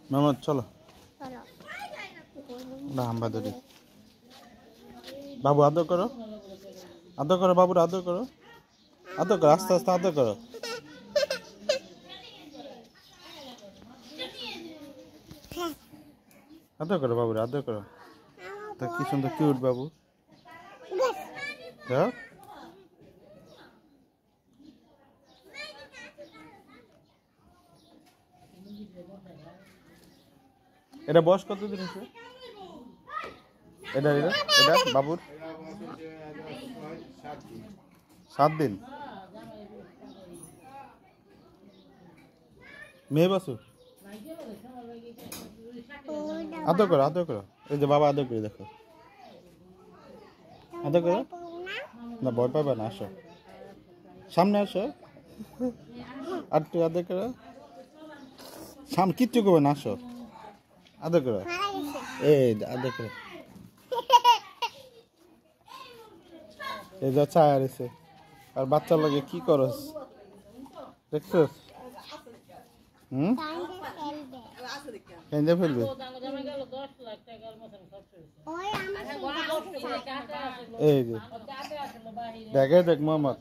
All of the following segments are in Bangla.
মোহাম্মদ চলো না হাম্বা ধরি বাবু আদর করো বাবুর আদর করো আস্তে আস্তে আদর করো বাবুর আদর করো তা কি সুন্দর কিউট বাবু এটা বয়স কতদিন হয়েছে এটা এটা এটা বাবুর 7 দিন মেয়ে বাসুর আদর করো এই যে বাবা আদর করে দেখো আদর করো না ভয় পাবে না আসো সামনে আসো আর একটু আদর করো সামনে কিচ্ছু করবে না আসো আদর করো এই আদর করো এই যা চায় এসে আর বাচ্চার লাগে কি করস দেখছস কেঁদে ফেলবে এই যে দেখ মোহাম্মদ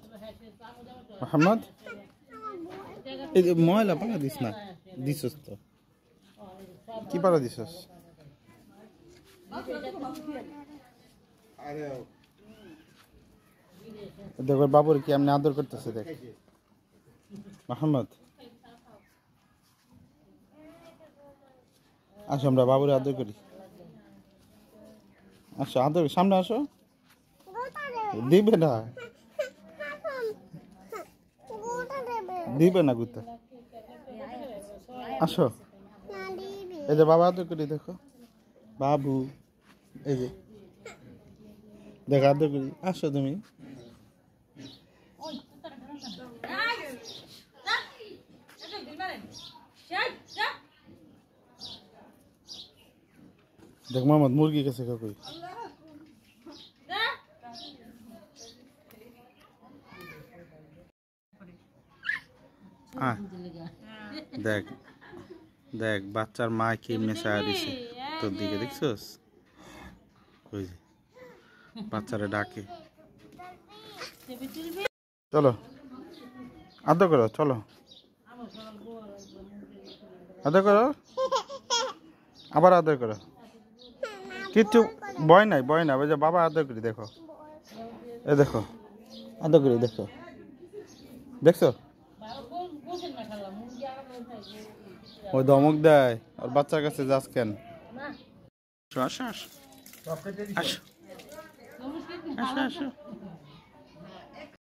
এই যে ময়লা পালা দিস না দিছস তো কি পালা দিছস দেখো বাবুর কি এমনি আদর করতেছে দেখ মোহাম্মদ আসো আমরা বাবুরে আদর করি আসো আদর সামনে আসো দিবে না গুতা আসো এই যে বাবা আদর করি দেখো বাবু এই যে দেখো আদর করি আসো তুমি দেখ মোহাম্মদ মুরগি কাছে কই দেখ দেখ বাচ্চার মা কি মেশায় দিছে তোর দিকে দেখছস ওই যে বাচ্চারা ডাকে চলো আদর করো চলো আদর করো আবার আদর করো কিচ্ছু ভয় নাই ওই যে বাবা আদর করি দেখো এ দেখো আদর করি দেখছো ওই ধমক দেয় আর বাচ্চার কাছে যাস কেন আসো আসো আসো আসো